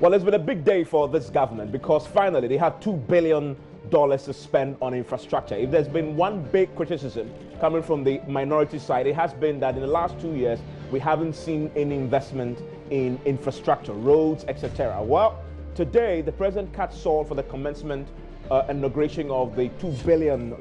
Well, it's been a big day for this government because finally they have $2 billion to spend on infrastructure. If there's been one big criticism coming from the minority side, it has been that in the last 2 years, we haven't seen any investment in infrastructure, roads, etc. Well, today, the president cut short for the commencement inauguration of the $2 billion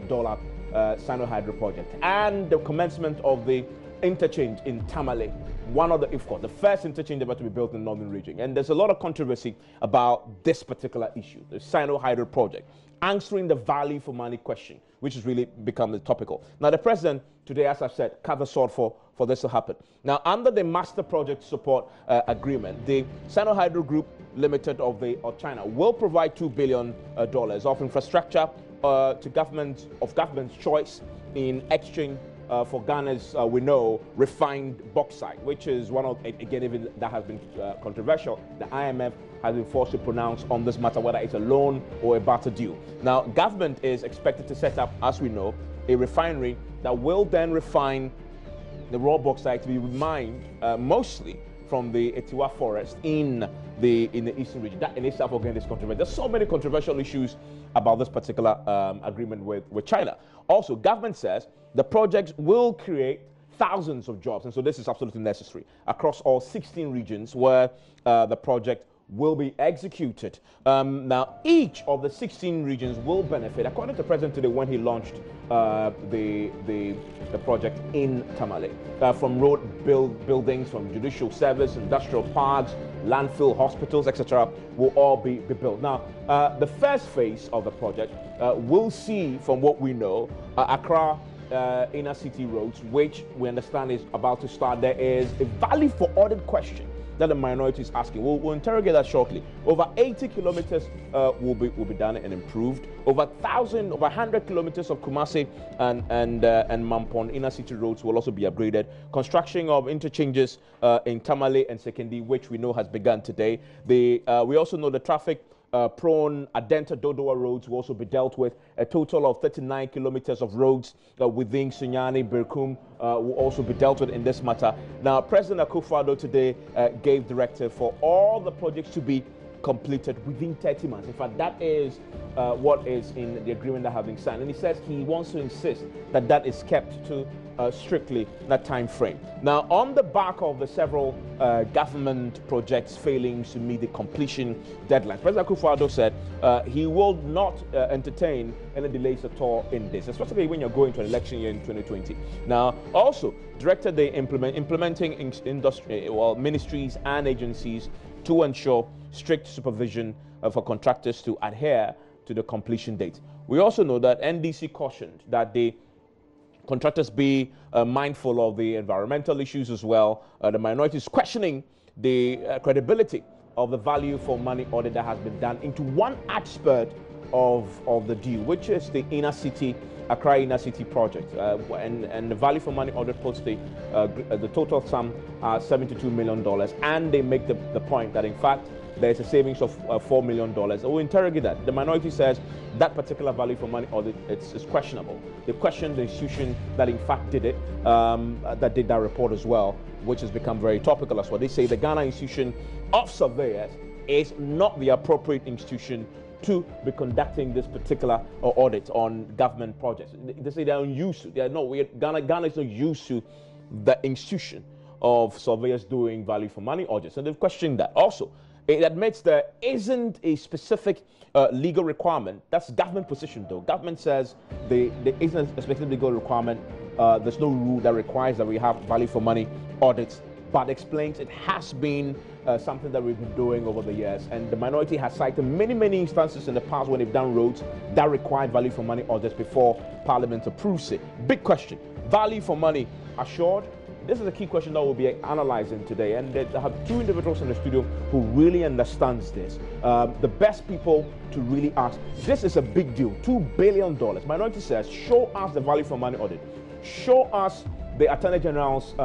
Sinohydro project and the commencement of the interchange in Tamale, one of the, of course, the first interchange ever to be built in the northern region. And there's a lot of controversy about this particular issue, the Sinohydro project, answering the value for money question, which has really become the topical. Now, the president today, as I've said, cut the short for this to happen. Now, under the master project support agreement, the Sinohydro Group Limited of China will provide $2 billion of infrastructure to government's choice in exchange for Ghana's, we know, refined bauxite, which is one of, again, even that has been controversial. The IMF has been forced to pronounce on this matter whether it's a loan or a barter deal. Now, government is expected to set up, as we know, a refinery that will then refine the raw bauxite to be mined mostly from the Etiwa forest in the eastern region. That in itself, again, is controversial. There's so many controversial issues about this particular agreement with China. Also, government says the project will create thousands of jobs, and so this is absolutely necessary across all 16 regions where the project will be executed. Now, each of the 16 regions will benefit, according to President today when he launched the project in Tamale, from road buildings, from judicial service, industrial parks, landfill, hospitals, etc., will all be built. Now, the first phase of the project will see, from what we know, Accra inner city roads, which we understand is about to start. There is a value for audit question that the minority is asking. We'll interrogate that shortly. Over 80 kilometers will be done and improved. Over 100 kilometers of Kumasi and Mampon inner city roads will also be upgraded. Construction of interchanges in Tamale and Sekendi, which we know has begun today. We also know the traffic prone Adenta Dodowa roads will also be dealt with. A total of 39 kilometers of roads within Sunyani, Birkum will also be dealt with in this matter. Now, President Akufo-Addo today gave directive for all the projects to be completed within 30 months. In fact, that is what is in the agreement that have been signed. And he says he wants to insist that that is kept to strictly that time frame. Now, on the back of the several government projects failing to meet the completion deadline, President Akufo-Addo said he will not entertain any delays at all in this, especially when you're going to an election year in 2020. Now, also directed the implementing industry, ministries and agencies to ensure strict supervision for contractors to adhere to the completion date. We also know that NDC cautioned that the contractors be mindful of the environmental issues as well. The minority is questioning the credibility of the value for money audit that has been done into one aspect of the deal, which is the inner city, Accra Inner City project. And the value for money audit puts the total sum $72 million. And they make the point that, in fact, there's a savings of $4 million. We'll interrogate that. The minority says that particular value for money audit is questionable. They question the institution that in fact did it, that did that report as well, which has become very topical as well. They say the Ghana Institution of Surveyors is not the appropriate institution to be conducting this particular audit on government projects. They say they're unused to. Ghana is not used to the institution of surveyors doing value for money audits, and they've questioned that. Also, it admits there isn't a specific legal requirement. That's government position, though. Government says there isn't a specific legal requirement. There's no rule that requires that we have value for money audits, but explains it has been something that we've been doing over the years. And the minority has cited many instances in the past when they've done roads that required value for money audits before Parliament approves it. Big question. Value for money assured? This is a key question that we'll be analyzing today, and I have two individuals in the studio who really understands this. The best people to really ask. This is a big deal, $2 billion. Minority says, show us the value for money audit. Show us the Attorney General's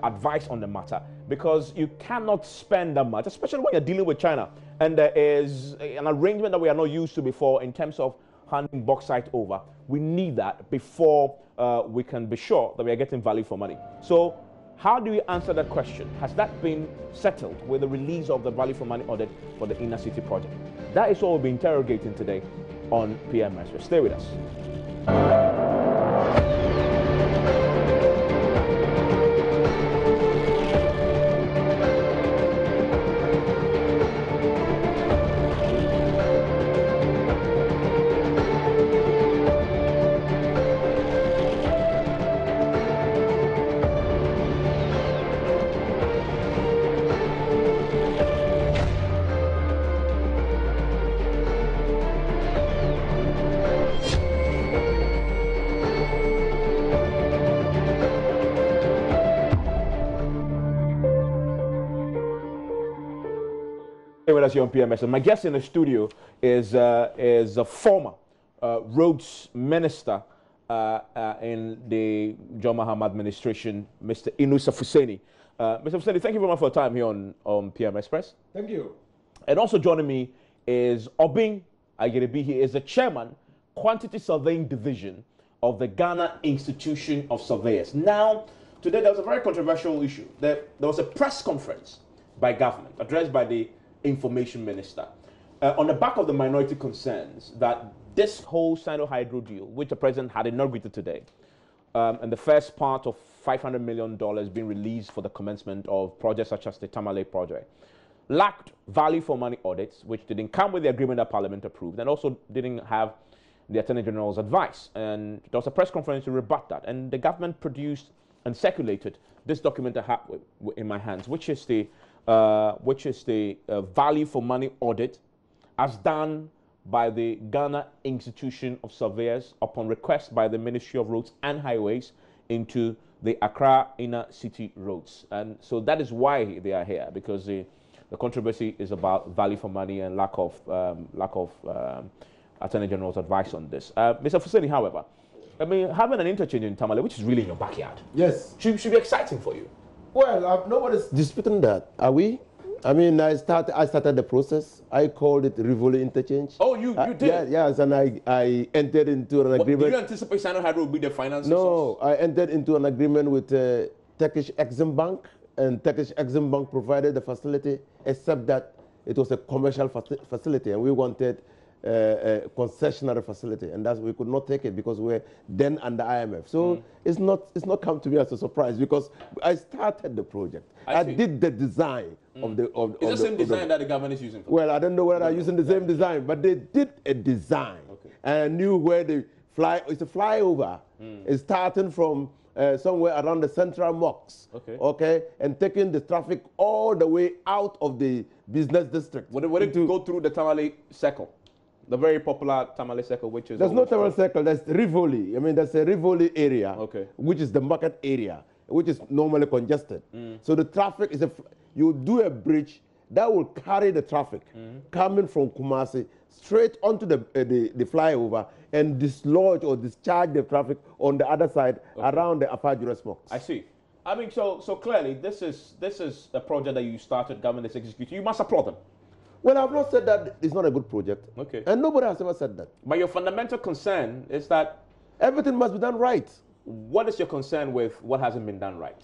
advice on the matter, because you cannot spend that much, especially when you're dealing with China. And there is an arrangement that we are not used to before in terms of handing bauxite over. We need that before we can be sure that we are getting value for money. So How do you answer that question? Has that been settled with the release of the value for money audit for the inner city project? That is what we'll be interrogating today on PM Express. Stay with us. With us here on PMS. My guest in the studio is a former roads minister in the John Mahama administration, Mr. Inusa Fuseni. Mr. Fuseni, thank you very much for your time here on PM Express. Thank you. And also joining me is Obing Agerebi. He is the chairman, Quantity Surveying Division of the Ghana Institution of Surveyors. Now, today there was a very controversial issue. There was a press conference by government addressed by the Information Minister on the back of the minority concerns that this whole Sinohydro deal, which the president had inaugurated today, and the first part of $500 million being released for the commencement of projects such as the Tamale project, lacked value for money audits, which didn't come with the agreement that Parliament approved, and also didn't have the Attorney General's advice. And there was a press conference to rebut that, and the government produced and circulated this document I have in my hands, which is the value for money audit as done by the Ghana Institution of Surveyors upon request by the Ministry of Roads and Highways into the Accra inner city roads. And so that is why they are here, because the controversy is about value for money and lack of Attorney General's advice on this. Mr. Fuseni, however, I mean, having an interchange in Tamale, which is really in your backyard, yes, should be exciting for you. Well, nobody's disputing that, are we? I mean, I started the process. I called it Rivoli Interchange. Oh, you did? Yeah, yes, and I entered into an agreement. Did you anticipate Sinohydro would be the financing source? No, I entered into an agreement with Turkish Exim Bank, and Turkish Exim Bank provided the facility, except that it was a commercial facility, and we wanted a concessionary facility, and we could not take it because we were then under IMF. So it's not come to me as a surprise, because I started the project. I did the design of the It's the same design that the government is using. Well, I don't know whether I'm using the same design, but they did a design, and I knew where the it's a flyover. It's starting from somewhere around the Central Mosque, and taking the traffic all the way out of the business district. Would it go through the Tamale Circle? The very popular Tamale Circle, which is... There's no Tamale Circle, there's Rivoli. I mean, there's a Rivoli area, which is the market area, which is normally congested. So the traffic is you do a bridge that will carry the traffic coming from Kumasi straight onto the flyover and dislodge or discharge the traffic on the other side around the Afajura smokes. I see. I mean, so clearly this is a project that you started, government is executing. You must applaud them. Well, I've not said that it's not a good project. And nobody has ever said that. But your fundamental concern is that everything must be done right. What is your concern with what hasn't been done right?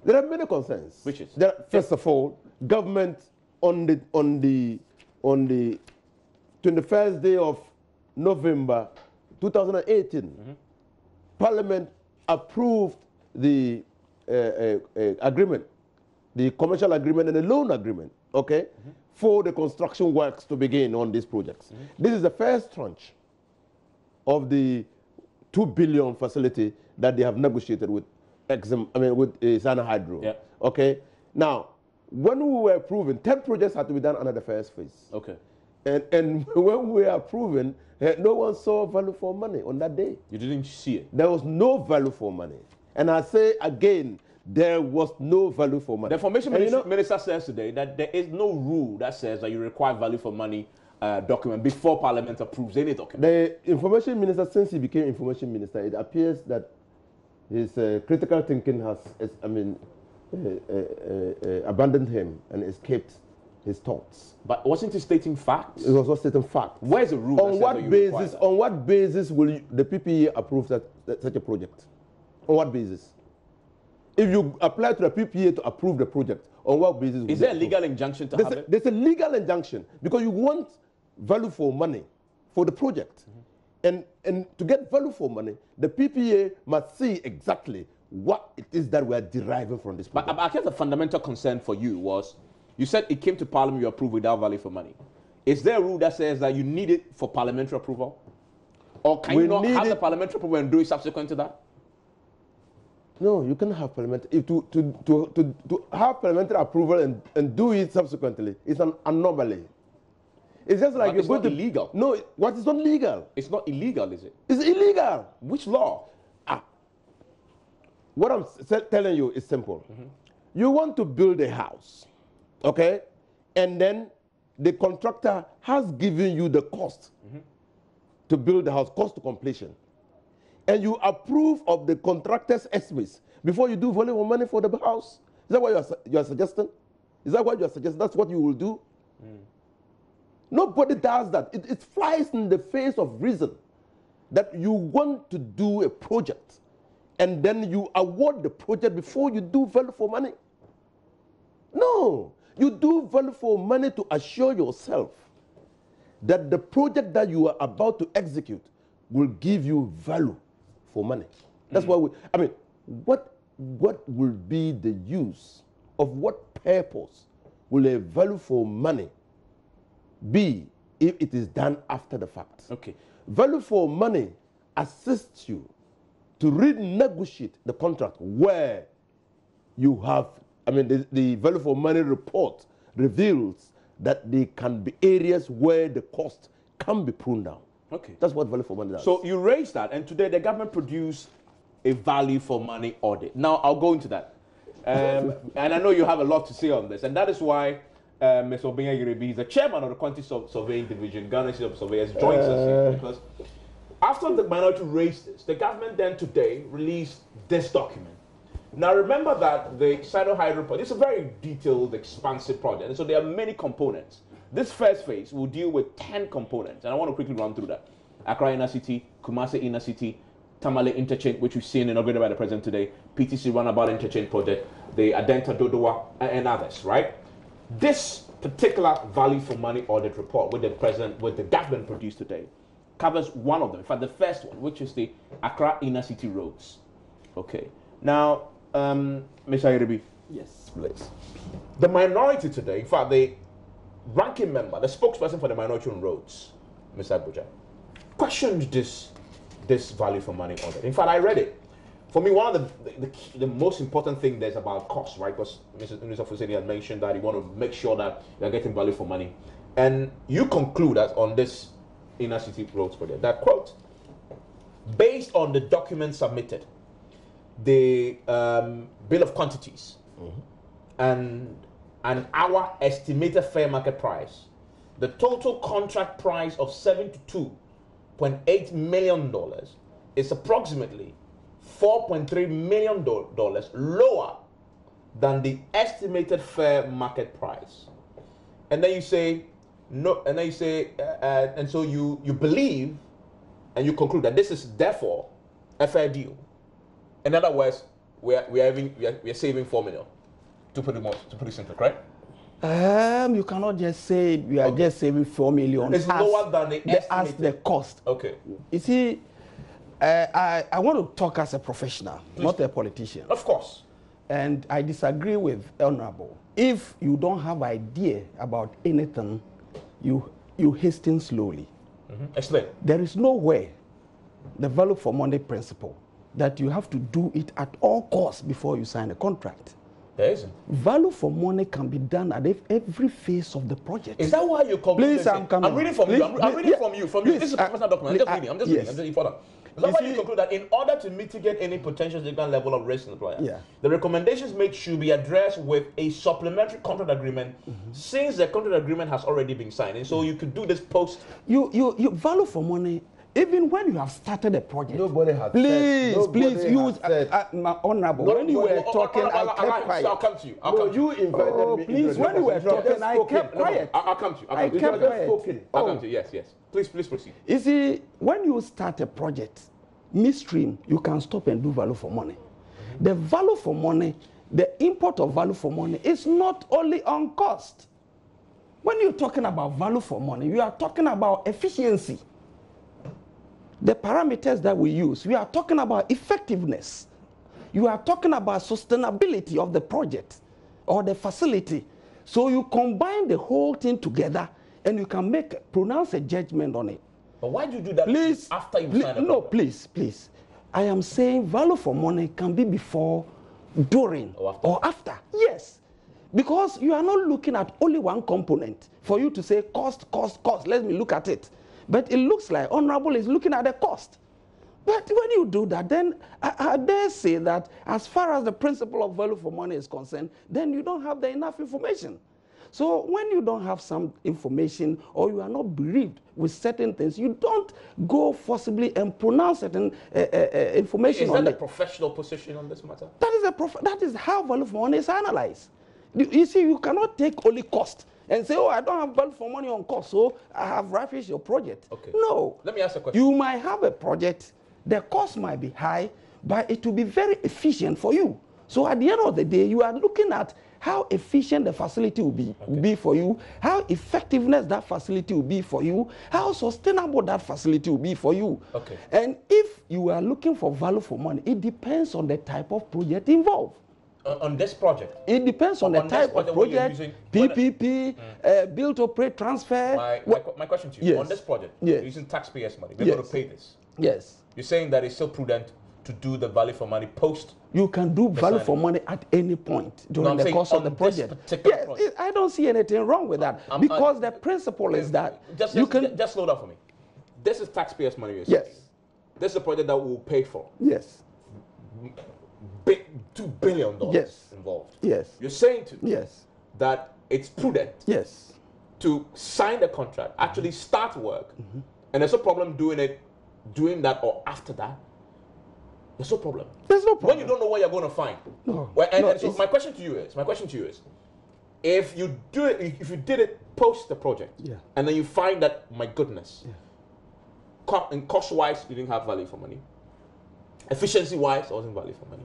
There are many concerns. Which is? First of all, government on the 21st day of November 2018, Parliament approved the agreement, the commercial agreement and the loan agreement, for the construction works to begin on these projects. This is the first tranche of the 2 billion facility that they have negotiated with Sinohydro. Now, when we were approving, 10 projects had to be done under the first phase. And when we were approving, no one saw value for money on that day. You didn't see it? There was no value for money. And I say again, there was no value for money. The Information Minister says today that there is no rule that says that you require value for money document before Parliament approves any document. The Information Minister, since he became Information Minister, it appears that his critical thinking has, abandoned him and escaped his thoughts. But wasn't he stating facts? It was not stating facts. Where's the rule? On what basis will the PPE approve such a project? On what basis? if you apply to the PPA to approve the project, on what basis? Is there a legal injunction to have it? There's a legal injunction because you want value for money for the project. And to get value for money, the PPA must see exactly what it is that we are deriving from this project. But I guess the fundamental concern for you was, you said it came to Parliament, you approved without value for money. Is there a rule that says that you need it for parliamentary approval? Or can you not have the parliamentary approval and do it subsequent to that? No, you can have parliamentary. To have parliamentary approval and do it subsequently is an anomaly. It's just like you're going to illegal. No, what is not legal? It's not illegal, is it? It's illegal. Which law? What I'm telling you is simple. You want to build a house, okay? And then the contractor has given you the cost to build the house, cost to completion. And you approve of the contractor's estimates before you do volume of money for the house. Is that what you are suggesting? Is that what you are suggesting? That's what you will do? Nobody does that. It flies in the face of reason that you want to do a project and then you award the project before you do value for money. No. You do value for money to assure yourself that the project that you are about to execute will give you value for money. That's why what will be the use of what purpose will a value for money be if it is done after the fact? Okay. Value for money assists you to renegotiate the contract where you have, the value for money report reveals that there can be areas where the cost can be pruned down. Okay. That's what value for money does. So you raised that, and today the government produced a value for money audit. Now, I'll go into that. And I know you have a lot to say on this, and that is why Mr. Obinya Yerebi is the chairman of the Quantity Surveying Division, Ghana Institute of Surveyors, joins us here, because after the minority raised this, the government then today released this document. Now, remember that the Sinohydro report is a very detailed, expansive project, and so there are many components. This first phase will deal with 10 components, and I want to quickly run through that. Accra Inner City, Kumasi Inner City, Tamale Interchange, which we've seen inaugurated by the President today, PTC Runabout Interchange Project, the Adenta Dodowa, and others, right? This particular value for money audit report, with the government produced today, covers one of them. In fact, the first one, which is the Accra Inner City roads. Okay. Now, Mr. Yerebi. Yes, please. The minority today, in fact, the ranking member, the spokesperson for the minority on roads, Mr. Abuja, questioned this value for money audit. In fact, I read it. For me, one of the most important thing there's about cost, right? Because Mr. Fuseni had mentioned that you want to make sure that you're getting value for money. And you conclude that on this Inner City roads project, that quote, based on the documents submitted, the bill of quantities, and our estimated fair market price, the total contract price of $72.8 million is approximately $4.3 million lower than the estimated fair market price. And then you say, no, and then you say, and so you believe and you conclude that this is therefore a fair deal. In other words, we are saving $4 million, to put it simply, correct? You cannot just say we are just saving $4 million. It's lower than the estimated. As the cost. Okay. You see, I want to talk as a professional, not a politician. Of course. And I disagree with Honorable. If you don't have idea about anything, you hasten slowly. Explain. There is no way the value for money principle that you have to do it at all costs before you sign a contract. There isn't. Value for money can be done at every phase of the project. Is that why you conclude? Please, I'm reading from you. I'm reading from you. This is a professional document. I'm just reading. I'm just important. Is that why you conclude that in order to mitigate any potential significant level of risk in the project, the recommendations made should be addressed with a supplementary contract agreement, since the contract agreement has already been signed, and so you could do this post. You value for money. Even when you have started a project, nobody has please use my honorable. When you were talking, I kept quiet. I'll come to you. You invited me. Please, when you were talking, I kept quiet. I'll come to you. I kept quiet. I'll come to you. Yes. Please proceed. You see, when you start a project, midstream, you can stop and do value for money. The value for money, the import of value for money is not only on cost. When you're talking about value for money, you are talking about efficiency. The parameters that we use, we are talking about effectiveness. You are talking about sustainability of the project or the facility. So you combine the whole thing together and you can pronounce a judgment on it. But why do you do that after you sign a No, please. I am saying value for money can be before, during, or after. Yes. Because you are not looking at only one component for you to say cost. Let me look at it. But it looks like Honorable is looking at the cost. But when you do that, then I dare say that as far as the principle of value for money is concerned, then you don't have enough information. So when you don't have some information or you are not briefed with certain things, you don't go forcibly and pronounce certain information on it. Is that a professional position on this matter? That is how value for money is analyzed. You see, you cannot take only cost and say, oh, I don't have value for money on cost, so I have ravished your project. Okay. No. Let me ask a question. You might have a project, the cost might be high, but it will be very efficient for you. So at the end of the day, you are looking at how efficient the facility will be for you, how effectiveness that facility will be for you, how sustainable that facility will be for you. Okay. And if you are looking for value for money, it depends on the type of project involved. On this project? It depends on the type of project, PPP, build, operate, transfer. My question to you, on this project, you're using taxpayers' money. They're going to pay this. Yes. You're saying that it's still prudent to do the value for money post? You can do value for money at any point during the course of the project. Yes, I don't see anything wrong with that because the principle is that just slow down for me. This is taxpayers' money. You're saying. Yes. This is a project that we'll pay for. Yes. $2 billion involved. Yes. You're saying to me that it's prudent to sign the contract, actually start work, and there's no problem doing that or after that. There's no problem. There's no problem. When you don't know what you're going to find. No. So my question to you is, if you did it post the project, and then you find that, my goodness, cost-wise, you didn't have value for money. Efficiency-wise, it wasn't value for money.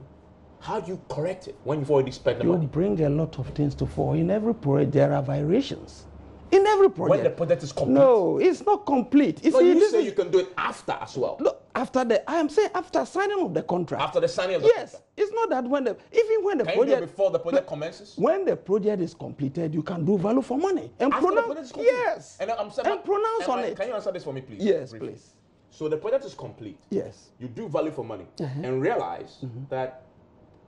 How do you correct it when you've already spent the money? You bring a lot of things to fore. In every project, there are variations. In every project. When the project is complete? No, it's not complete. You say you can do it after as well. Look, I am saying after signing of the contract. After the signing of the contract? Yes. It's not that when the project... do it before the project commences? When the project is completed, you can do value for money. And after the project is complete? Yes. And pronounce on it. Can you answer this for me, please? Yes, briefly? please. So the project is complete. Yes. You do value for money and realize that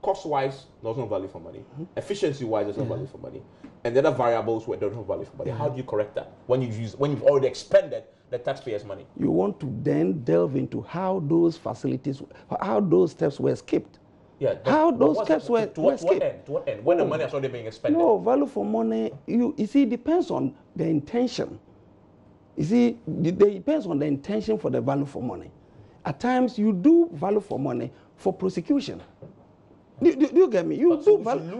cost-wise, there's no value for money. Efficiency-wise, there's no value for money. And the other variables where there's no value for money. How do you correct that when you've already expended the taxpayers' money? You want to then delve into how those steps were skipped. Yeah. How those steps were skipped. To what end? When the money is already being expended? No, value for money, you see, it depends on the intention. You see, it depends on the intention for the value for money. At times, you do value for money for prosecution. Do you get me? You lose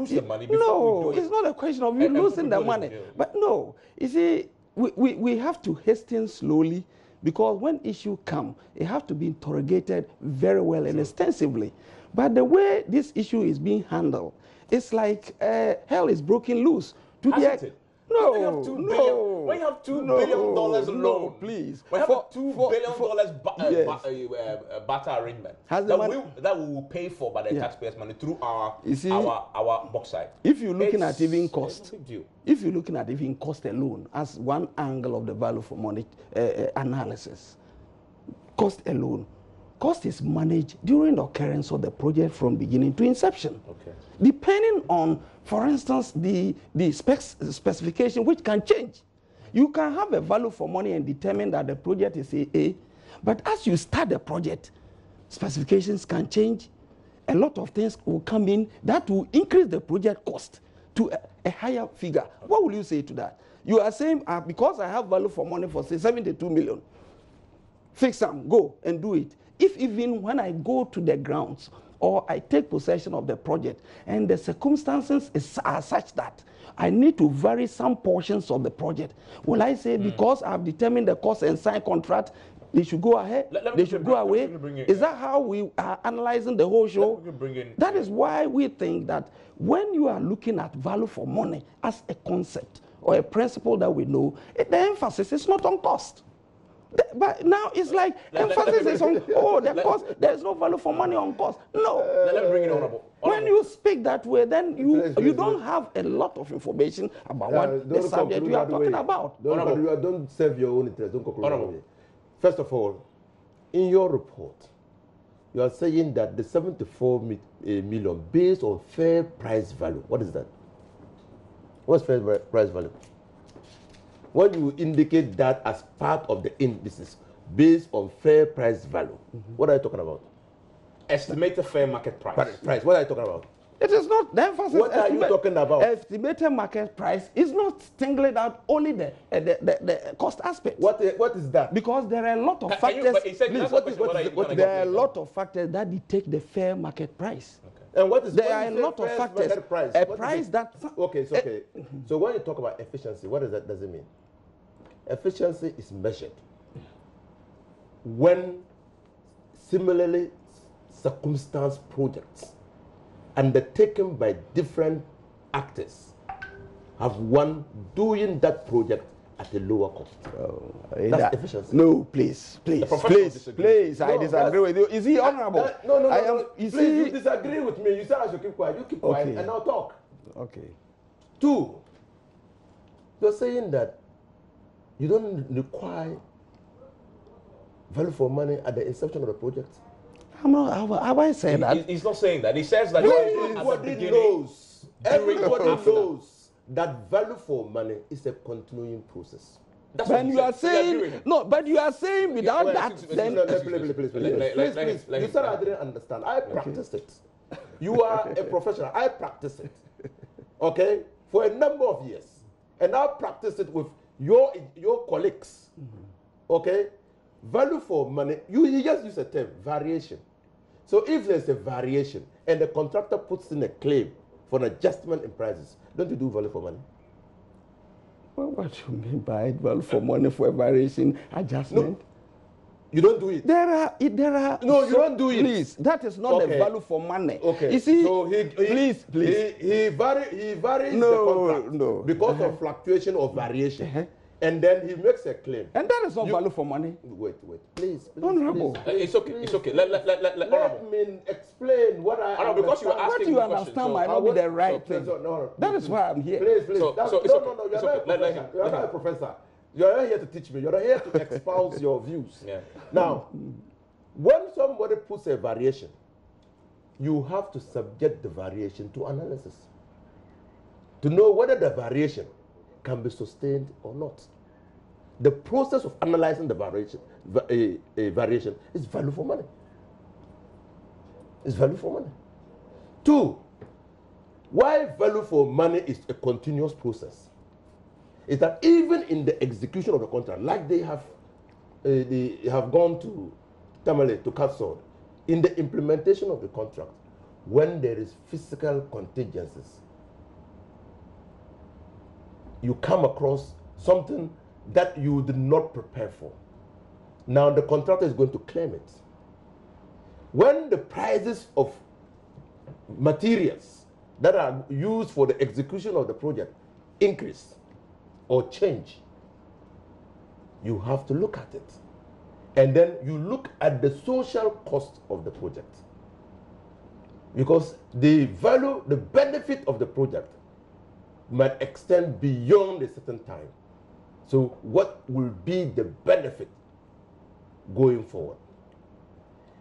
the money before we do it. It's not a question of you losing the money. But no, you see, we have to hasten slowly because when issues come, it has to be interrogated very well and extensively. But the way this issue is being handled, it's like hell is broken loose. Hasn't it? No, when you have $2 billion loan, please. When you have a $2 billion barter arrangement that we will pay for by the taxpayers' money through our bauxite. If you're looking at even cost, if you're looking at even cost alone as one angle of the value for money analysis, cost alone. Cost is managed during the occurrence of the project from beginning to inception. Okay. Depending on, for instance, the specification, which can change. You can have a value for money and determine that the project is A, but as you start the project, specifications can change. A lot of things will come in that will increase the project cost to a higher figure. What will you say to that? You are saying, because I have value for money for, say, 72 million, fix some, go and do it. If even when I go to the grounds or I take possession of the project and the circumstances are such that I need to vary some portions of the project, will I say because I've determined the cost and signed contract, they should go ahead, they should go away. Is that how we are analyzing the whole show? That is why we think that when you are looking at value for money as a concept or a principle that we know, the emphasis is not on cost. But now it's like emphasis is on, oh, the cost, there's no value for money on cost. No. Let me bring it honorable. When you speak that way, then you don't have a lot of information about what the subject you are talking about. Don't serve your own interest. Don't conclude. First of all, in your report, you are saying that the 74 million based on fair price value. What is that? What's fair price value? When you indicate that as part of the indices based on fair price value, what are you talking about? Estimated fair market price. Price. What are you talking about? It is not the emphasis. What are you talking about? Estimated market price is not singling out only the cost aspect. What is that? Because there are a lot of factors. There are a lot of factors that dictate the fair market price. Okay. And what is there are a lot of factors. Price? A price that. Okay, so okay. So when you talk about efficiency, what does it mean? Efficiency is measured when similarly circumstanced projects undertaken by different actors have one doing that project at a lower cost. That's efficiency. No, please. I disagree with you. Is he honorable? No. Please, you disagree with me. You say I should keep quiet. You keep quiet and I'll talk. Okay. 2, you're saying that you don't require value for money at the inception of the project. Have I said that? He's not saying that. He says that everybody knows that value for money is a continuing process. That's when you are saying no, but you are saying without that, then please. You said I didn't understand. I practiced it. You are a professional. I practiced it. Okay, for a number of years, and I practiced it with your colleagues. Okay, value for money. You just use a term variation. So if there's a variation and the contractor puts in a claim for an adjustment in prices, don't you do value for money? Well, what do you mean by value for money for a variation adjustment? No, you don't do it. There are. No, you don't do it. Please, that is not the value for money. Okay. You see, so please. He varies the contract because of fluctuation or variation. And then he makes a claim. And that is not value for money. Wait. Please. Honorable. It's okay. Let me explain what I understand. Because you are asking what you understand might not be the right thing. That is why I'm here. Please. No, you're not a professor. You're not here to teach me. You're not here to espouse your views. Yeah. Now, when somebody puts a variation, you have to subject the variation to analysis to know whether the variation can be sustained or not. The process of analyzing the variation is value for money. It's value for money. 2, why value for money is a continuous process is that even in the execution of the contract, like they have gone to Tamale to Katsord, in the implementation of the contract, when there is physical contingencies, you come across something that you did not prepare for. Now the contractor is going to claim it. When the prices of materials that are used for the execution of the project increase or change, you have to look at it. And then you look at the social cost of the project. Because the value, the benefit of the project might extend beyond a certain time. So what will be the benefit going forward?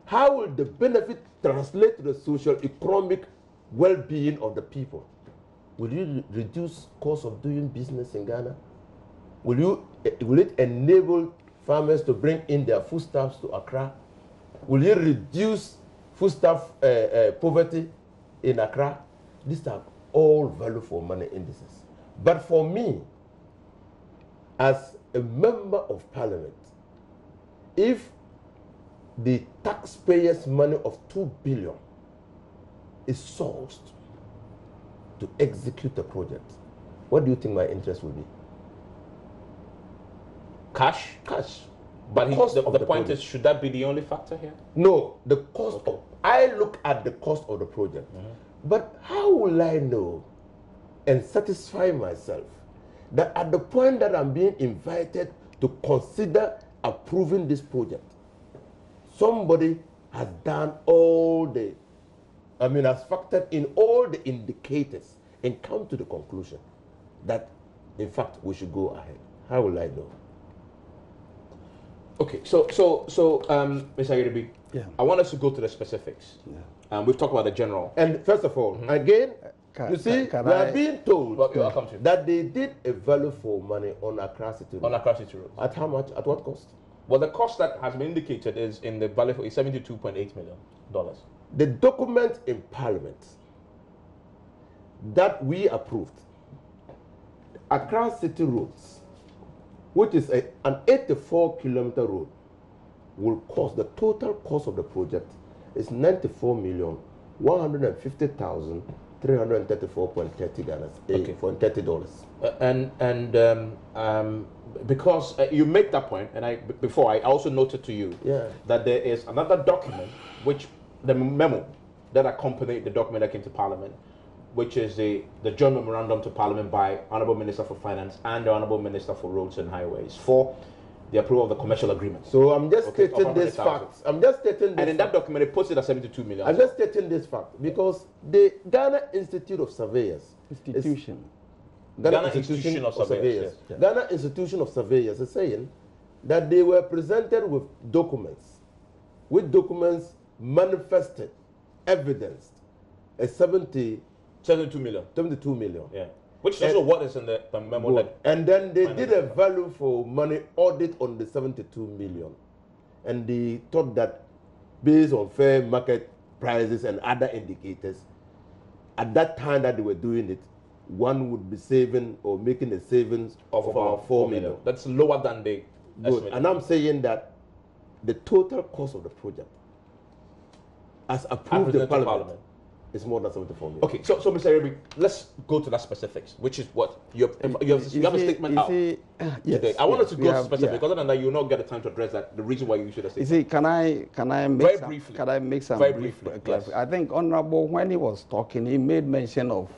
How will the benefit translate to the social economic well-being of the people? Will you reduce cost of doing business in Ghana? Will it enable farmers to bring in their foodstuffs to Accra? Will you reduce foodstuff poverty in Accra? These are all value for money indices. But for me, as a member of parliament, if the taxpayers' money of 2 billion is sourced to execute a project, what do you think my interest will be? Cash? Cash. But the point project. is, should that be the only factor here? No, the cost of, I look at the cost of the project. But how will I know and satisfy myself that at the point that I'm being invited to consider approving this project, somebody has done all the, has factored in all the indicators and come to the conclusion that, in fact, we should go ahead? How will I know? Okay, so Mr. Ayeribi, I want us to go to the specifics. We've talked about the general. And first of all, again, you see, we are being told that they did a value for money on Accra City Road. On Accra City Road. At how much? At what cost? Well, the cost that has been indicated is in the value for $72.8 million. The document in Parliament that we approved, Accra City Roads, which is an 84-kilometer road, will cost, the total cost of the project is $94,150,334.30 Ghana, for $30. Because you make that point, and I also noted to you that there is another document, which the memo that accompanied the document that came to Parliament, which is the joint memorandum to Parliament by Honourable Minister for Finance and the Honourable Minister for Roads and Highways for the approval of the commercial agreement. So I'm just stating this fact. And in that document, it puts it at 72 million. I'm just stating this fact because the Ghana Institute of Surveyors Ghana Institution of Surveyors. Yes. Ghana Institution of Surveyors is saying that they were presented with documents, which documents manifested, evidenced a 72 million. Yeah. Which is also what is in the memo. And then they did a value for money audit on the 72 million. And they thought that based on fair market prices and other indicators, at that time that they were doing it, one would be saving or making a savings of about 4 million. That's lower than the estimate. And I'm saying that the total cost of the project, as approved in Parliament, is more than 74 million. Okay, so Mr. Ayeribi, let's go to that specifics, which is what you have a statement out today. I want us to go to specifics, because other than that, you will not get the time to address that. The reason why you should have statement. You see, can I make some brief clarification? I think Honorable, when he was talking, he made mention of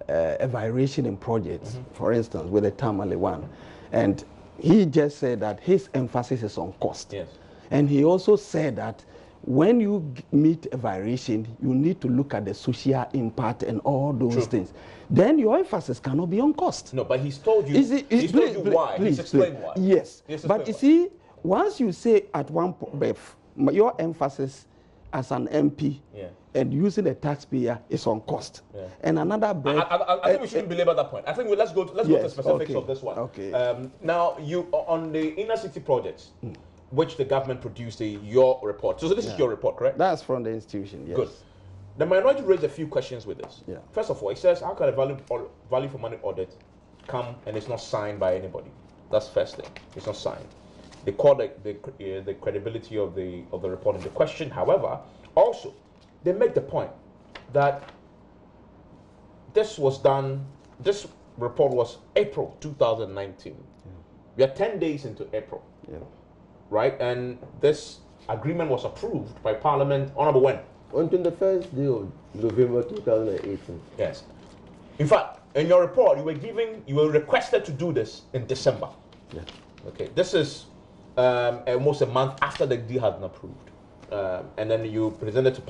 a variation in projects, for instance, with the Tamale one, and he just said that his emphasis is on cost. Yes. And he also said that when you meet a variation, you need to look at the social impact and all those things. Then your emphasis cannot be on cost. No, but he's told you. He's told you why. He's explained why. Yes, but you see, once you say at one point, your emphasis as an MP and using a taxpayer is on cost. And another breath. I think we shouldn't belabor that point. I think let's go to the specifics of this one. Okay. Now, you on the inner city projects, which the government produced your report. So this is your report, correct? That's from the institution, yes. Good. The minority raised a few questions with this. Yeah. First of all, it says, how can a value for money audit come and it's not signed by anybody? That's first thing. It's not signed. They call the credibility of the report into question. However, also, they make the point that this report was April 2019. We are 10 days into April. Yeah. Right? And this agreement was approved by Parliament, Honorable when? On the first day of November 2018. Yes. In fact, in your report, you were requested to do this in December. Yeah. Okay. This is almost a month after the deal had been approved. And then you presented to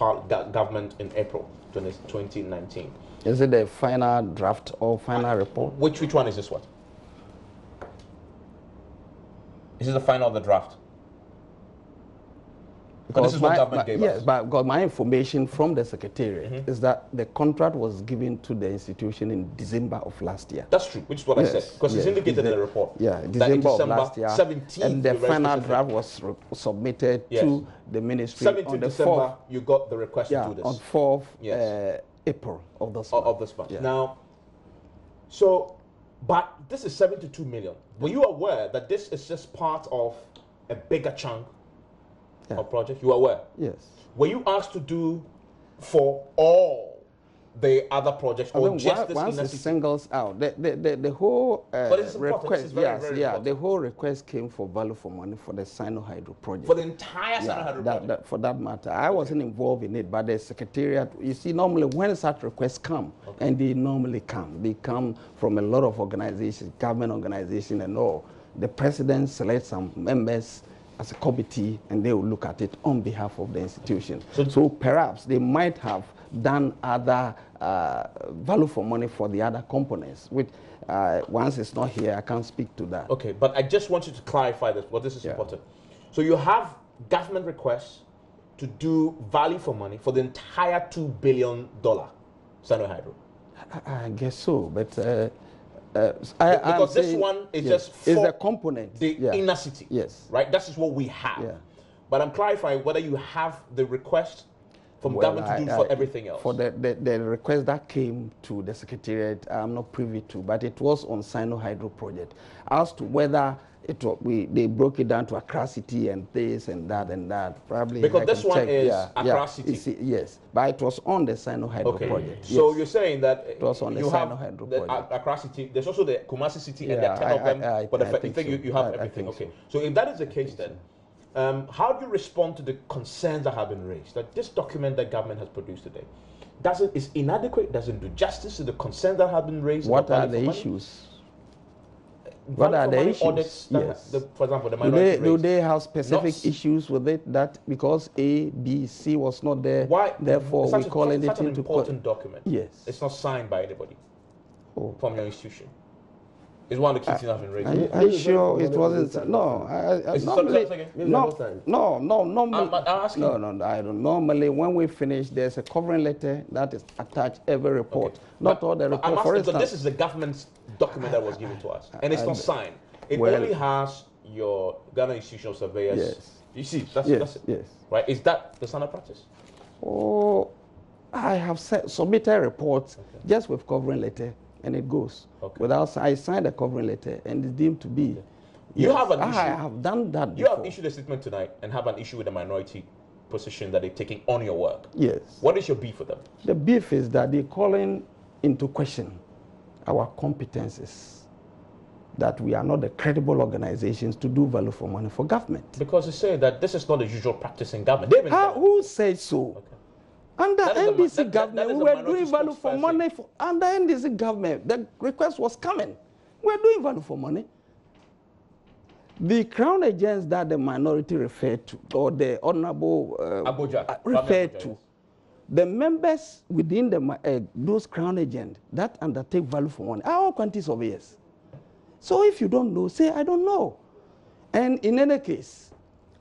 government in April 2019. Is it the final draft or final report? Which one is this one? Is this the final of the draft? Because this is what government gave us. Yes, but got my information from the Secretariat is that the contract was given to the institution in December of last year. That's true, which is what I said. Because it's indicated in the report. Yeah, December of last year. 17th, and the final draft was submitted to the ministry on the December, 4th. you got the request to do this. On 4th April of this month. Of this month. Yeah. Now, but this is 72 million. Were you aware that this is just part of a bigger chunk of project? You were aware? Yes. Were you asked to do for all the other projects, or just this once inner it city? singles out the whole This request, is very, very important. the whole request came for value for money for the Sinohydro project. For the entire Sinohydro project? For that matter. I wasn't involved in it, but the secretariat, you see, normally when such requests come, and they normally come, they come from a lot of organizations, government organizations and all. The president selects some members as a committee, and they will look at it on behalf of the institution. So perhaps they might have done other value for money for the other components, which once it's not here, I can't speak to that. Okay, but I just want you to clarify this, but this is important. So you have government requests to do value for money for the entire $2 billion Sinohydro. I guess so, but because this one is just for a component. The inner city. Yes. Right? That is what we have. Yeah. But I'm clarifying whether you have the request from government to do for everything else. For the request that came to the secretariat, I'm not privy to, but it was on Sinohydro project. As to whether they broke it down to Accra City and this and that, probably. Because this one is Accra City. Yes, but it was on the Sinohydro project. So yes. you're saying that it was on the Sinohydro project. Accra City, there's also the Kumasi City, and there are 10 of them, but you think you have everything. Okay. So if that is the case, then how do you respond to the concerns that have been raised? That this document that government has produced today is inadequate, doesn't do justice to the concerns that have been raised. What are the issues? What are the issues? Audits for example, the minority do they have specific issues with it that because A, B, C was not there, therefore we call it such an important document? Yes. It's not signed by anybody from your institution. It's one of the key things that have been raised. Are you sure it wasn't? No. I don't. Normally, when we finish, there's a covering letter that is attached every report. Not all the reports. For instance, this is the government's document that was given to us, and it's not signed. It only has your Ghana institutional surveyors. Yes. You see, that's it. Yes. Right? Is that the standard practice? Oh, I have submitted reports just with covering letter. And it goes. I signed a covering letter and it's deemed to be. You have an issue. I have done that before. You have issued a statement tonight and have an issue with the minority position that they're taking on your work. Yes. What is your beef with them? The beef is that they're calling into question our competences, that we are not the credible organizations to do value for money for government. Because they say that this is not the usual practice in government. Who said so? Under NDC government, we were doing value for money. Under NDC government, the request was coming. We were doing value for money. The crown agents that the minority referred to, or the honorable referred to, the members within those crown agents that undertake value for money are all quantity surveyors. So if you don't know, say, I don't know. And in any case,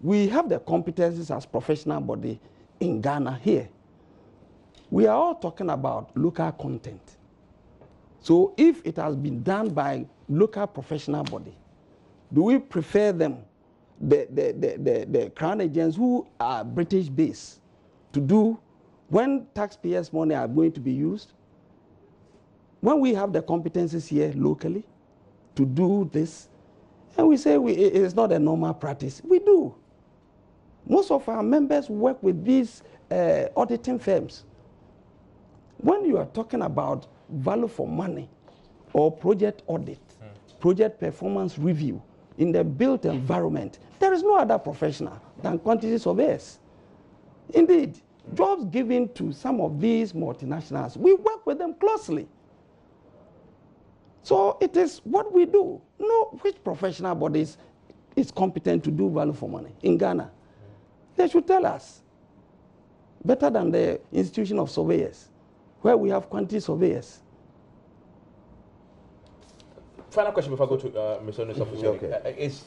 we have the competencies as professional body in Ghana here. We are all talking about local content. So if it has been done by local professional body, do we prefer them, the crown agents who are British based, to do when taxpayers' money are going to be used? When we have the competencies here locally to do this, and we say it is not a normal practice, we do. Most of our members work with these auditing firms. When you are talking about value for money or project audit, project performance review in the built environment, there is no other professional than quantity surveyors. Indeed, jobs given to some of these multinationals, we work with them closely. So it is what we do. Know which professional bodies is competent to do value for money in Ghana. They should tell us. Better than the institution of surveyors, where we have quantity surveyors. Final question before I go to Mr. Onisofo. It's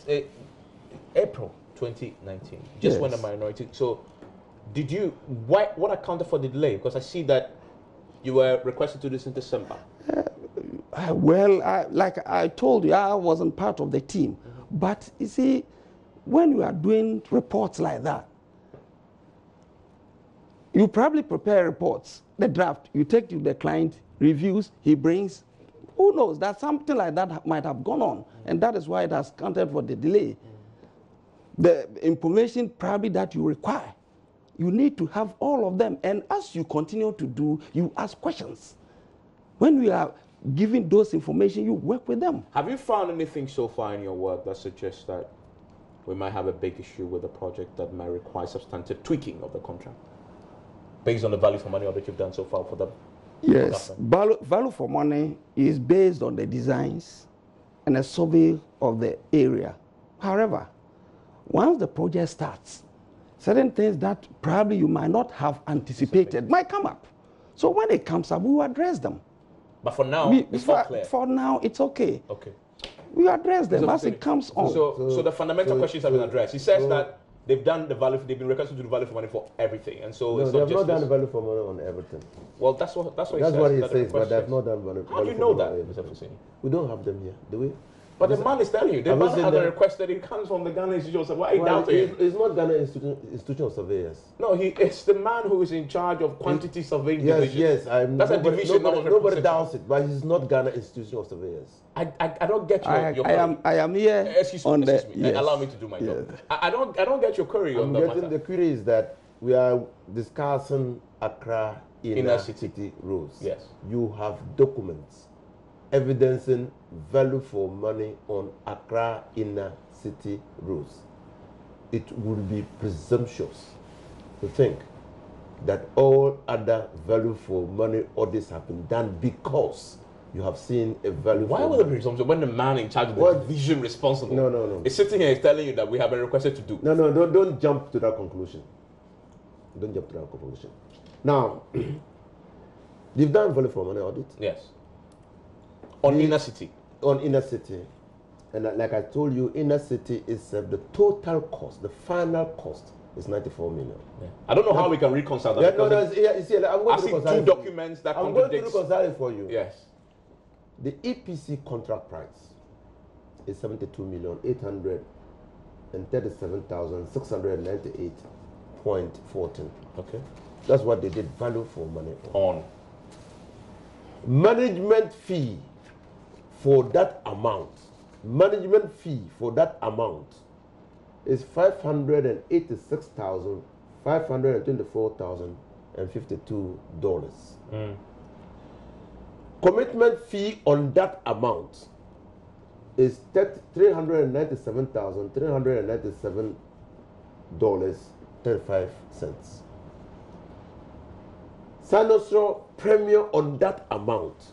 April 2019, just when the minority. So, did you? What accounted for the delay? Because I see that you were requested to do this in December. Like I told you, I wasn't part of the team. But you see, when you are doing reports like that, you probably prepare reports, the draft, you take to the client, reviews, he brings. Who knows that something like that might have gone on, and that is why it has counted for the delay. The information probably that you require You need to have all of them. And as you continue to do, you ask questions. When we are giving those information, you work with them. Have you found anything so far in your work that suggests that we might have a big issue with the project that might require substantive tweaking of the contract based on the value for money audit you've done so far for them? Yes, value for money is based on the designs and a survey of the area. However, once the project starts, certain things that probably you might not have anticipated might come up. So when it comes up, we will address them. But for now, it's not clear. For now, it's okay. Okay. We address them as it comes on. So the fundamental questions have been addressed. He says that they've done the value. They've been requested to do value for money for everything, and so no, they have not done the value for money on everything. Well, that's what he says. That's what he says, but they have not done value. How do you know that, Mr. Fusini? We don't have them here, do we? But the man is telling you, the man has requested. It comes from the Ghana Institute of Surveyors. Why are you doubting? It's not Ghana Institute of Surveyors. No, it's the man who is in charge of quantity surveying division. Yes, that's a division. Nobody doubts it, but he's not Ghana Institute of Surveyors. I don't get your query. I am here. Excuse me. Yes. Allow me to do my job. I don't get your query on that matter. The query is that we are discussing Accra inner city rules. Yes. You have documents evidencing value for money on Accra inner city rules. It would be presumptuous to think that all other value for money audits have been done because you have seen a value. Why would it be presumptuous when the man in charge of the division responsible is sitting here telling you that we have been requested to do? No, don't jump to that conclusion. Don't jump to that conclusion. Now, you've done value for money audit? Yes. On inner city. On inner city. And like I told you, inner city is the total cost, the final cost is 94 million. Yeah. I don't know how we can reconcile that. I'm going to reconcile two documents that I'm going to reconcile it for you. Yes. The EPC contract price is 72,837,698.14. Okay. That's what they did value for money on. Management fee for that amount. Management fee for that amount is $586,524,052. Commitment fee on that amount is $397,397.35. Sinohydro premium on that amount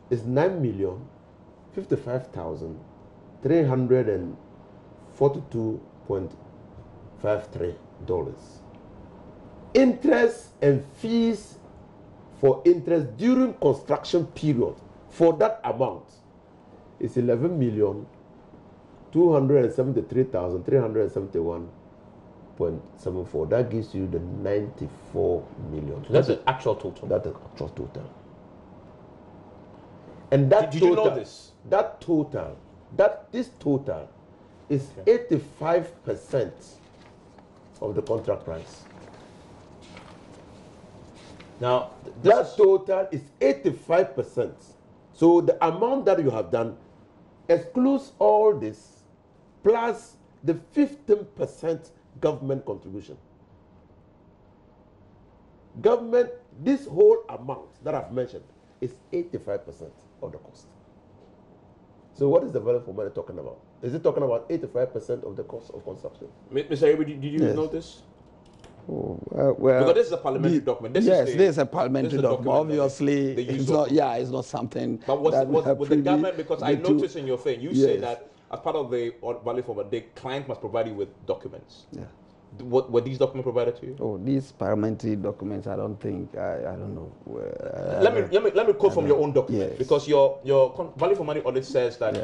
is $9,055,342.53. Interest and fees for interest during construction period for that amount is $11,273,371.74. That gives you the 94 million. So that's the actual total. That's the actual total. And that did total, you know this? This total is 85% of the contract price. Now, that total is 85%. So the amount that you have done excludes all this plus the 15% government contribution. Government, this whole amount that I've mentioned is 85% of the cost. So what is the value for money talking about? Is it talking about 85% of the cost of construction? Mr. Abe, did you know this? Oh, well, because this is a parliamentary document. This is a parliamentary document. Obviously, it's not. Yeah, it's not something. But with the government, because I noticed in your thing, you say that as part of the value for money, the client must provide you with documents. Yeah. Were these documents provided to you? Oh, these parliamentary documents, I don't think. I don't know. Let me quote from your own document, because your value for money audit says that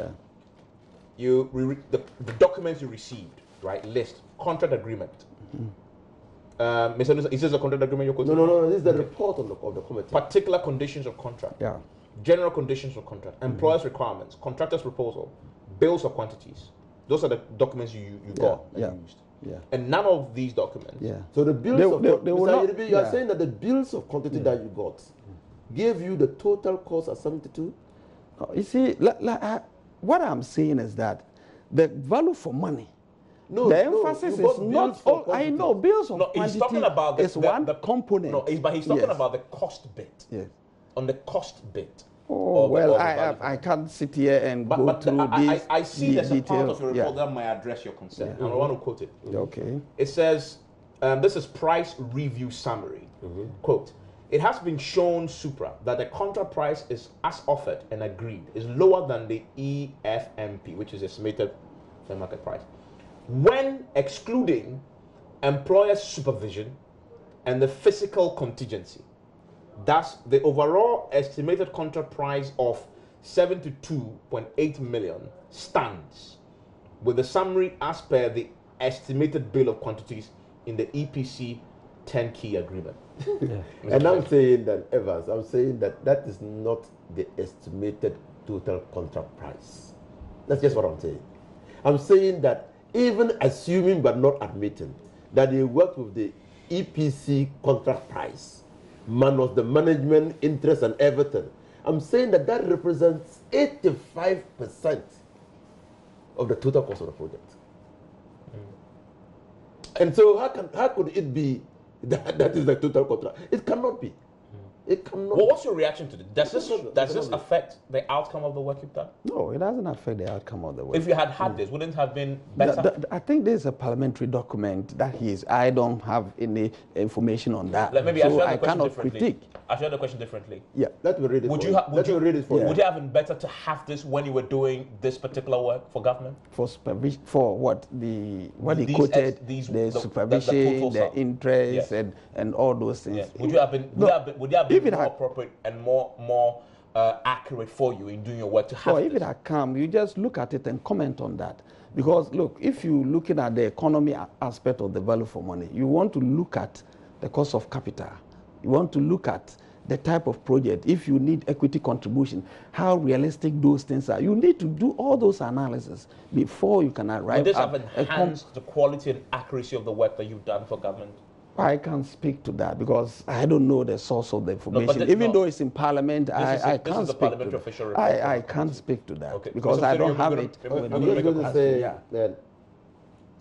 the documents you received, right, list contract agreement. Mr. Nusa, is this a contract agreement you're quoting? No. This is the report of the committee. Particular conditions of contract. Yeah. General conditions of contract. Employer's requirements. Contractor's proposal. Bills of quantities. Those are the documents you got and used. Yeah. And none of these documents. Yeah. So the bills you are saying that the bills of quantity that you got gave you the total cost of 72? You see, what I'm saying is that the value for money No, the no, emphasis you is bought not. bills for I quantity. know bills of No, quantity he's talking about is one component. No, but he's talking Yes. about the cost bit. Yes. On the cost bit. Oh, of well, the value for I money. can't sit here and go through these I see there's a part details. of your report that might address your concern. And I want to quote it. Okay. It says, this is price review summary. Quote, it has been shown, Supra, that the contract price is as offered and agreed is lower than the EFMP, which is estimated fair market price, when excluding employer's supervision and the physical contingency. Thus, the overall estimated contract price of 72.8 million stands, with the summary as per the estimated bill of quantities in the EPC 10 key agreement. And I'm saying that, Evans, I'm saying that that is not the estimated total contract price. That's just what I'm saying. I'm saying that even assuming but not admitting that they worked with the EPC contract price, minus the management interest and everything, I'm saying that that represents 85% of the total cost of the project. And so how could it be that is the total contract? It cannot be. It cannot. Well, what's your reaction to this? Does this affect the outcome of the work you've done? No, it doesn't affect the outcome of the work. If you had this, wouldn't it have been better? I think this is a parliamentary document that I don't have any information on that. Maybe so I I cannot critique. I should have the question differently. Yeah. Let me read it Would for you, you. would you read it for you. Would it have been better to have this when you were doing this particular work for government? For supervision, for what he These quoted, the the supervision, total the sum. interest, Yes. and all those things. Yes. Would you have been? Would it have been more appropriate and more accurate for you in doing your work to have Well, if this? it had come, you just look at it and comment on that. Because look, if you're looking at the economy aspect of the value for money, you want to look at the cost of capital. You want to look at the type of project. If you need equity contribution, how realistic those things are. You need to do all those analysis before you can arrive Would this at have enhanced the quality and accuracy of the work that you've done for government? I can't speak to that because I don't know the source of the information. Even though it's in Parliament, I can't speak to that. I can't speak to that because I don't have it. I'm just going to say that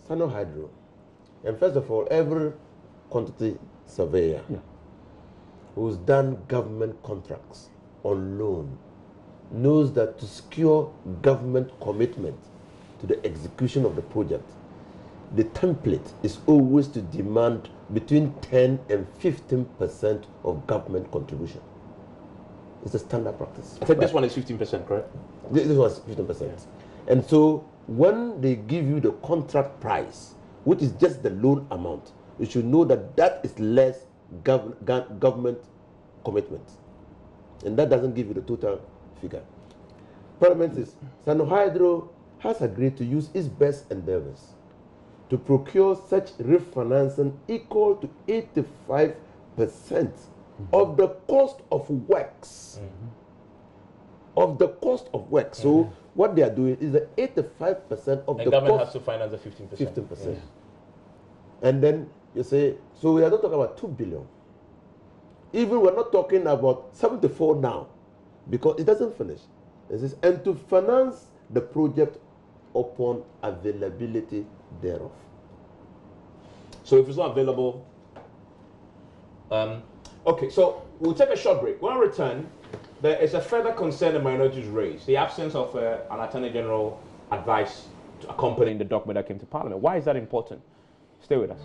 Sinohydro, and first of all, every quantity surveyor who's done government contracts on loan knows that to secure government commitment to the execution of the project, the template is always to demand between 10 and 15% of government contribution. It's a standard practice. I think this one is 15%, correct? This was 15%. Yeah. And so when they give you the contract price, which is just the loan amount, you should know that that is less government commitment. And that doesn't give you the total figure. Parliament says, Sinohydro has agreed to use its best endeavors to procure such refinancing equal to 85% of the cost of works. Of the cost of work. So what they are doing is that 85% of the government cost has to finance the 15%. 15%. And then you say, so we are not talking about 2 billion. Even we're not talking about 74 now, because it doesn't finish. It says, and to finance the project upon availability thereof. So if it's not available, okay, so we'll take a short break. When I return, there is a further concern the minorities raised, the absence of an Attorney General advice to accompany the document that came to Parliament. Why is that important? Stay with us.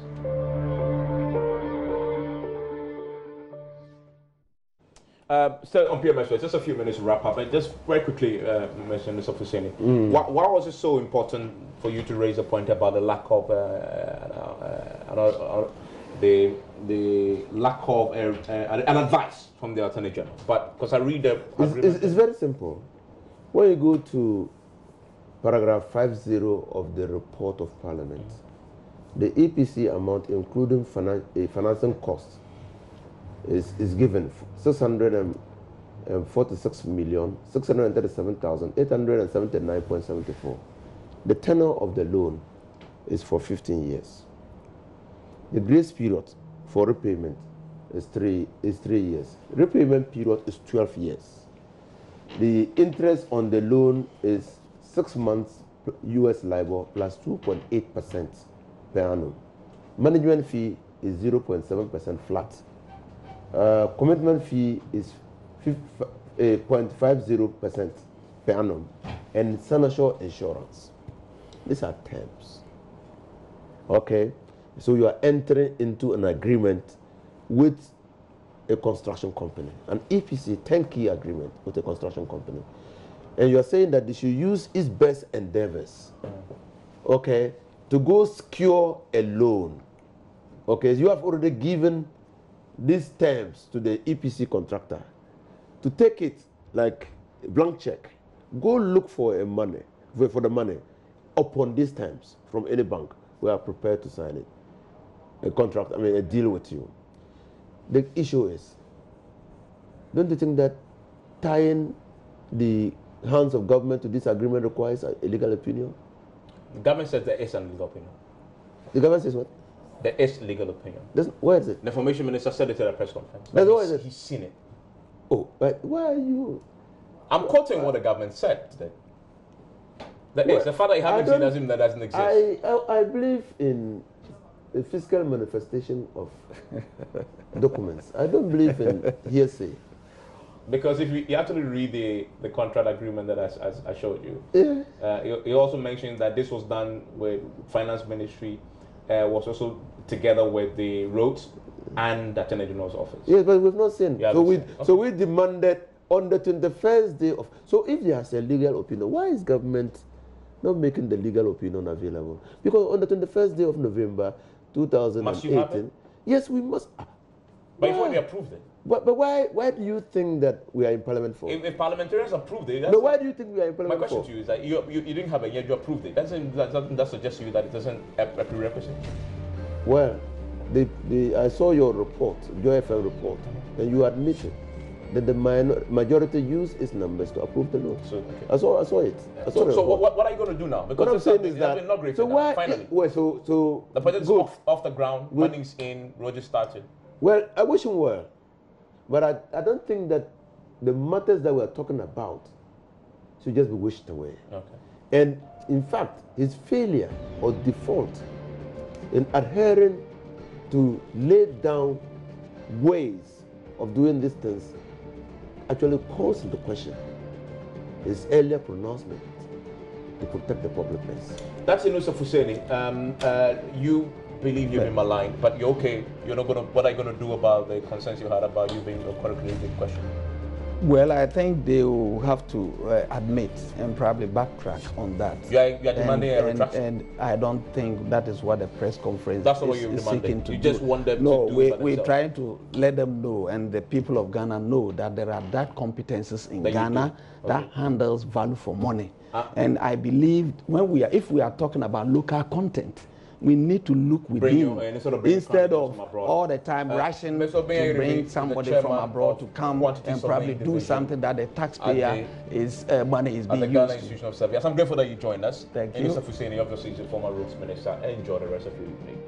So on PMS, just a few minutes to wrap up, and just very quickly mention this, Officer. Why was it so important for you to raise a point about the lack of the lack of an advice from the Attorney General? But because I read the it's very simple. When you go to paragraph 50 of the report of Parliament, the EPC amount, including financing costs, is given 646,637,879.74. The tenure of the loan is for 15 years. The grace period for repayment is 3 years. Repayment period is 12 years. The interest on the loan is 6 months US LIBOR plus 2.8% per annum. Management fee is 0.7% flat. Commitment fee is 0.50% per annum. And Sinohydro insurance. These are terms. Okay? So you are entering into an agreement with a construction company, an EPC 10-key agreement with a construction company. And you are saying that they should use its best endeavors, okay, to go secure a loan. Okay, you have already given these terms to the EPC contractor to take it like a blank check. Go look for the money upon these terms from any bank. We are prepared to sign it. A deal with you. The issue is, don't you think that tying the hands of government to this agreement requires a legal opinion? The government says there is a legal opinion. The government says what? There is legal opinion. Where is it? The information minister said it at a press conference. Where is it? He's seen it. Oh, but why are you? I'm quoting what the government said today. The fact that you haven't seen doesn't mean that doesn't exist. I believe in a physical manifestation of documents. I don't believe in hearsay. Because if you actually read the contract agreement that I showed you, he also mentioned that this was done with Finance Ministry, was also together with the roads and the Attorney General's office. Yes, but we've not seen. So we demanded on the 21st day of. So if there's a legal opinion, why is government not making the legal opinion available? Because on the 21st day of November 2018, must you have it? Yes, we must. But you've already approved it. But why do you think that we are in Parliament for? If parliamentarians approved it, no, why do you think we are in Parliament for? My question to you is that you didn't have it yet, you approved it. That suggests to you that it doesn't a prerequisite. Well, I saw your report, your FM report, and you admitted that the majority used its numbers to approve the law. So, okay. I saw it. So what are you going to do now? Because what I'm saying is that inaugurated so why? Finally. So the project's off the ground. Funding's in. Road is started. Well, I wish him well, but I don't think that the matters that we're talking about should just be wished away. Okay. And in fact, his failure or default in adhering to laid down ways of doing these things actually calls into question his earlier pronouncement to protect the public purse. That's Inusa Fuseni. You believe you've been maligned, but you're okay. You're not gonna. What are you gonna do about the concerns you had about you being correctly questioned? Well, I think they will have to admit and probably backtrack on that. You are demanding a retraction? And I don't think that is what the press conference is seeking to do. You just want them to do it. No, we're trying to let them know, and the people of Ghana know, that there are that competences in Ghana that handles value for money. And I believe if we are talking about local content, we need to look within instead of all the time rushing to bring somebody from abroad to come and probably do something that the taxpayer money is being used to. I'm grateful that you joined us. Thank you. Mr. Fuseni, obviously, is a former roads minister. Enjoy the rest of your evening.